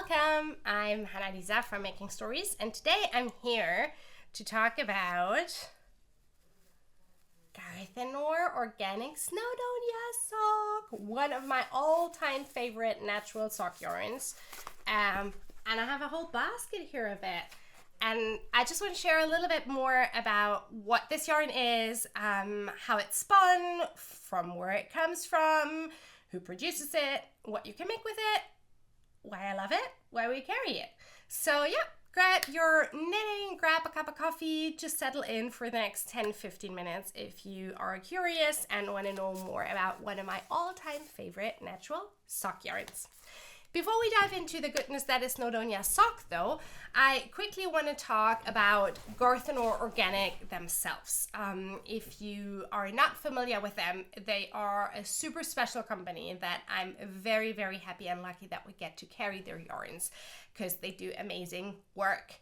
Welcome! I'm Hanna Lisa from Making Stories, and today I'm here to talk about Garthenor Organic Snowdonia Sock, one of my all-time favorite natural sock yarns. And I have a whole basket here of it. And I just want to share a little bit more about what this yarn is, how it's spun, from where it comes from, who produces it, what you can make with it, why I love it, why we carry it. So yeah, grab your knitting, grab a cup of coffee, just settle in for the next 10-15 minutes if you are curious and want to know more about one of my all-time favorite natural sock yarns. Before we dive into the goodness that is Snowdonia Sock though, I quickly want to talk about Garthenor Organic themselves. If you are not familiar with them, they are a super special company that I'm very, very happy and lucky that we get to carry their yarns because they do amazing work.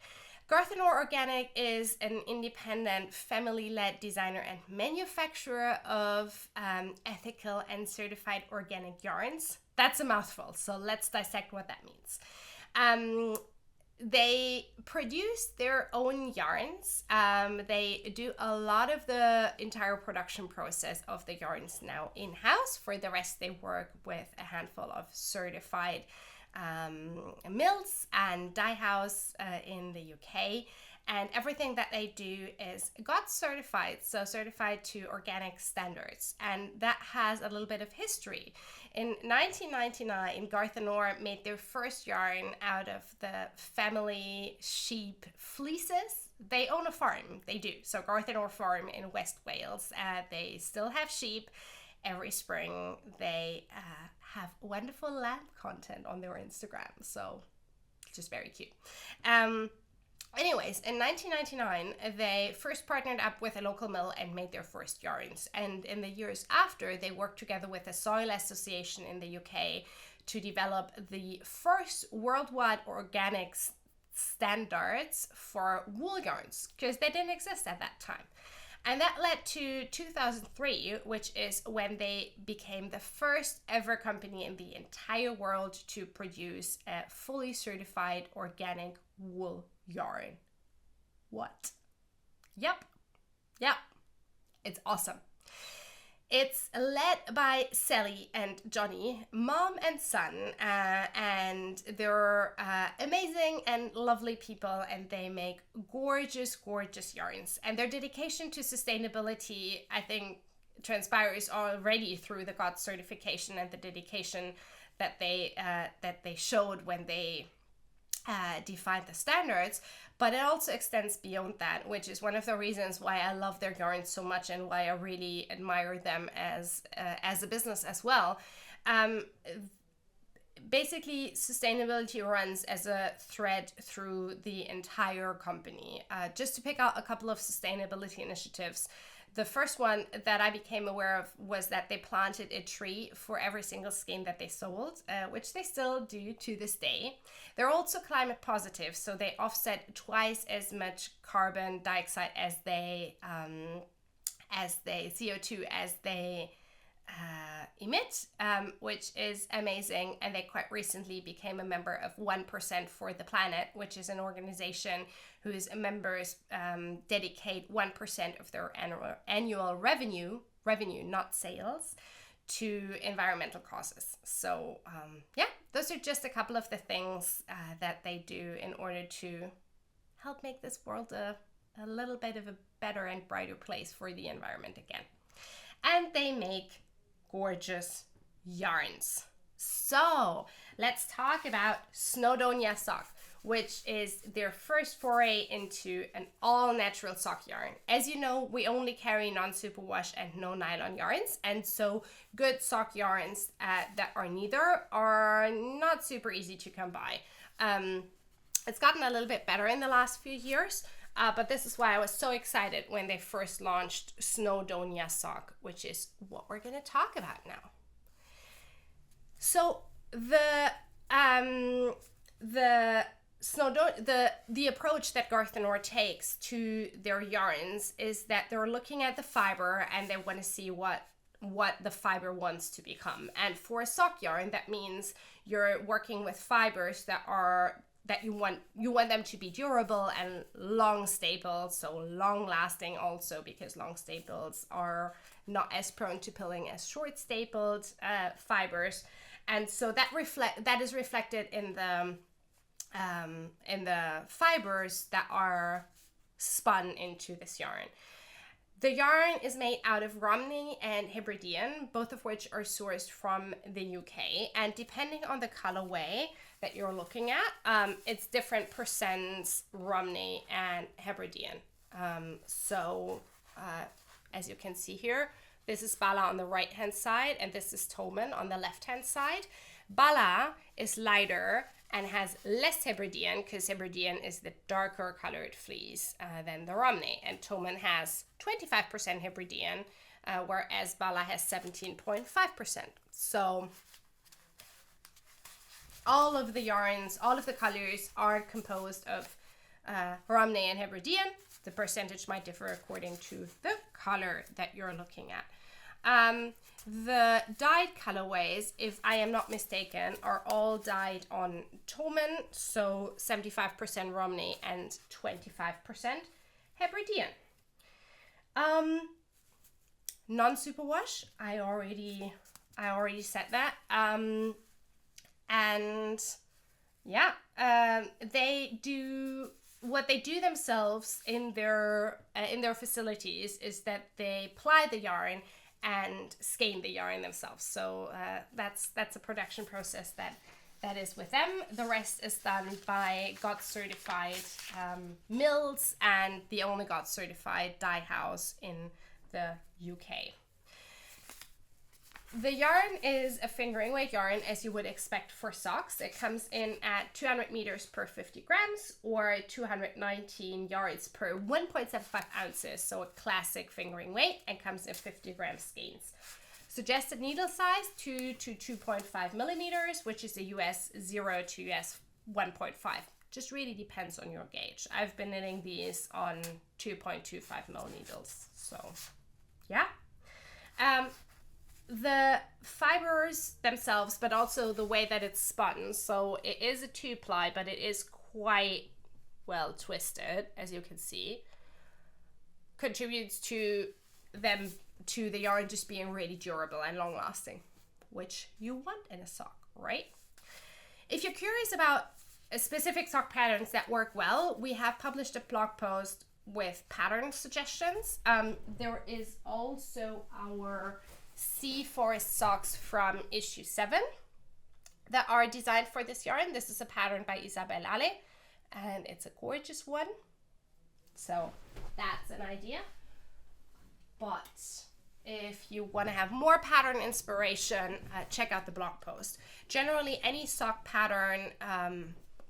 Garthenor Organic is an independent, family-led designer and manufacturer of ethical and certified organic yarns. That's a mouthful, so let's dissect what that means. They produce their own yarns. They do a lot of the entire production process of the yarns now in-house. For the rest, they work with a handful of certified mills and dye house in the UK, and everything that they do is got certified, so certified to organic standards, and that has a little bit of history. In 1999, Garthenor made their first yarn out of the family sheep fleeces. They own a farm, they do, so Garthenor Farm in West Wales. They still have sheep. Every spring they have wonderful lamb content on their Instagram, so it's just very cute. Anyways, in 1999, they first partnered up with a local mill and made their first yarns. And in the years after, they worked together with a soil association in the UK to develop the first worldwide organic standards for wool yarns, because they didn't exist at that time. And that led to 2003, which is when they became the first ever company in the entire world to produce a fully certified organic wool yarn. What? Yep. It's awesome. It's led by Sally and Johnny, mom and son, and they're amazing and lovely people, and they make gorgeous, gorgeous yarns. And their dedication to sustainability, I think, transpires already through the GOTS certification and the dedication that they showed when they define the standards, but it also extends beyond that, which is one of the reasons why I love their yarns so much and why I really admire them as a business as well. Basically, sustainability runs as a thread through the entire company. Just to pick out a couple of sustainability initiatives, the first one that I became aware of was that they planted a tree for every single skein that they sold, which they still do to this day. They're also climate positive, so they offset twice as much carbon dioxide as they CO2 as they emit, which is amazing. And they quite recently became a member of 1% for the Planet, which is an organization whose members dedicate 1% of their annual revenue, not sales, to environmental causes. So yeah, those are just a couple of the things that they do in order to help make this world a little bit of a better and brighter place for the environment again. And they make gorgeous yarns. So let's talk about Snowdonia Sock, which is their first foray into an all-natural sock yarn. As you know, we only carry non-superwash and no nylon yarns, and so good sock yarns that are neither are not super easy to come by. It's gotten a little bit better in the last few years, but this is why I was so excited when they first launched Snowdonia Sock, which is what we're going to talk about now. So the approach that Garthenor takes to their yarns is that they're looking at the fiber and they want to see what what the fiber wants to become. And for a sock yarn, that means you're working with fibers that you want them to be durable and long stapled, so long lasting also, because long staples are not as prone to pilling as short stapled fibers. And so that is reflected in the fibers that are spun into this yarn. The yarn is made out of Romney and Hebridean, both of which are sourced from the UK. And depending on the colorway that you're looking at, it's different percents Romney and Hebridean. As you can see here, this is Bala on the right hand side and this is Toman on the left hand side. Bala is lighter and has less Hebridean, because Hebridean is the darker colored fleece than the Romney, and Toman has 25% Hebridean, whereas Bala has 17.5%. So all of the yarns, all of the colors are composed of Romney and Hebridean. The percentage might differ according to the color that you're looking at. The dyed colorways, if I am not mistaken, are all dyed on Toman, so 75% Romney and 25% Hebridean. Non-superwash, I already said that. And yeah, what they do themselves in their facilities is that they ply the yarn and skein the yarn themselves. So that's a production process that is with them. The rest is done by GOTS certified mills and the only GOTS certified dye house in the UK. The yarn is a fingering weight yarn, as you would expect for socks. It comes in at 200 meters per 50 grams or 219 yards per 1.75 ounces. So a classic fingering weight, and comes in 50 gram skeins. Suggested needle size 2 to 2.5 millimeters, which is a US 0 to US 1.5. Just really depends on your gauge. I've been knitting these on 2.25 mil needles. So yeah. The fibers themselves, but also the way that it's spun. So it is a 2-ply, but it is quite well twisted, as you can see. Contributes to the yarn just being really durable and long lasting, which you want in a sock, right? If you're curious about specific sock patterns that work well, we have published a blog post with pattern suggestions. There is also our Sea Forest socks from issue 7 that are designed for this yarn. This is a pattern by Isabel Ale, and it's a gorgeous one. So that's an idea. But if you want to have more pattern inspiration, check out the blog post. Generally, any sock pattern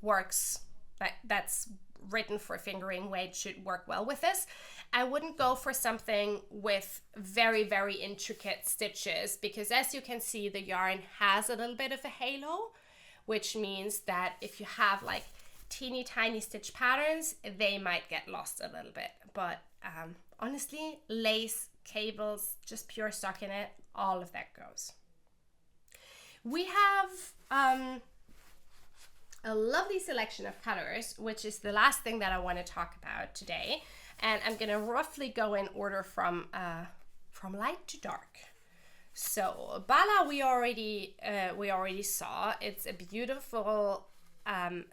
works that's written for fingering weight should work well with this. I wouldn't go for something with very, very intricate stitches, because as you can see, the yarn has a little bit of a halo, which means that if you have like teeny tiny stitch patterns, they might get lost a little bit. But honestly, lace, cables, just pure stockinette, all of that goes. We have a lovely selection of colors, which is the last thing that I want to talk about today. And I'm gonna roughly go in order from light to dark. So Bala we already saw. It's a beautiful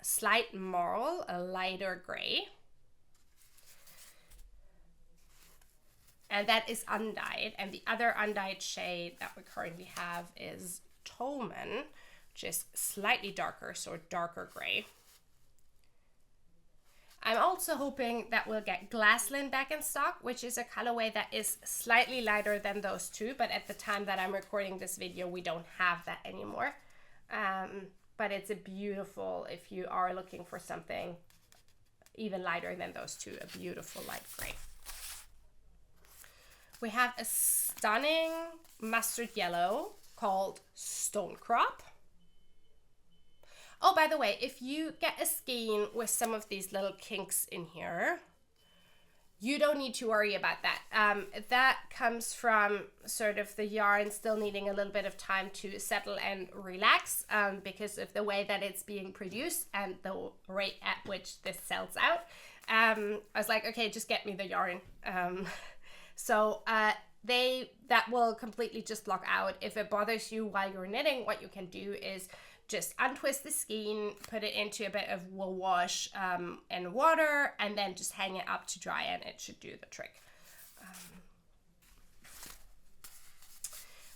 slight marl, a lighter gray. And that is undyed. And the other undyed shade that we currently have is Toman, which is slightly darker, so darker gray. I'm also hoping that we'll get Glassland back in stock, which is a colorway that is slightly lighter than those two, but at the time that I'm recording this video, we don't have that anymore. But it's a beautiful, if you are looking for something even lighter than those two, a beautiful light gray. We have a stunning mustard yellow called Stone Crop. Oh, by the way, if you get a skein with some of these little kinks in here, you don't need to worry about that. That comes from sort of the yarn still needing a little bit of time to settle and relax, because of the way that it's being produced and the rate at which this sells out. I was like, okay, just get me the yarn. So that will completely just lock out. If it bothers you while you're knitting, what you can do is just untwist the skein, put it into a bit of wool wash and water, and then just hang it up to dry, and it should do the trick.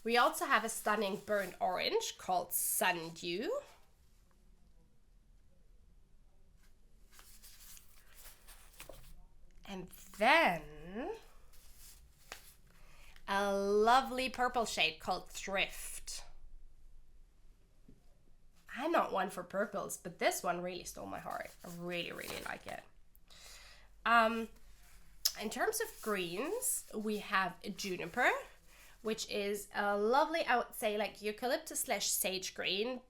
We also have a stunning burnt orange called Sundew. And then a lovely purple shade called Thrift. I'm not one for purples, but this one really stole my heart. I really, really like it. In terms of greens, we have Juniper, which is a lovely, I would say, like eucalyptus/sage green,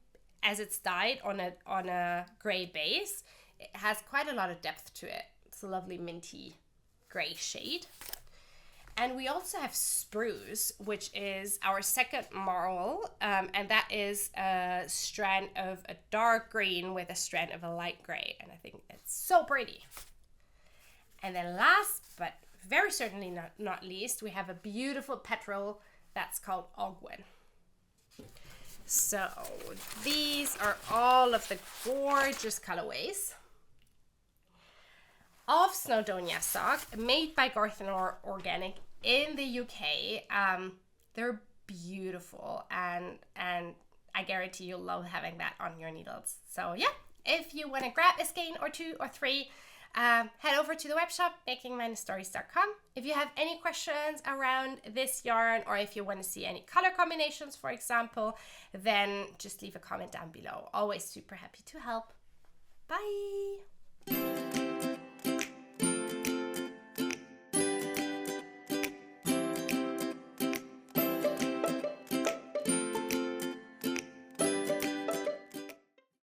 as it's dyed on a gray base. It has quite a lot of depth to it. It's a lovely minty gray shade. And we also have Spruce, which is our second marl, and that is a strand of a dark green with a strand of a light gray, and I think it's so pretty. And then last, but very certainly not least, we have a beautiful petrol that's called Ogwen. So these are all of the gorgeous colorways of Snowdonia Sock, made by Garthenor Organic in the UK. They're beautiful, and I guarantee you'll love having that on your needles. So yeah, if you want to grab a skein or 2 or 3, head over to the web shop makingminusstories.com. If you have any questions around this yarn, or if you want to see any color combinations, for example, then just leave a comment down below. Always super happy to help. Bye.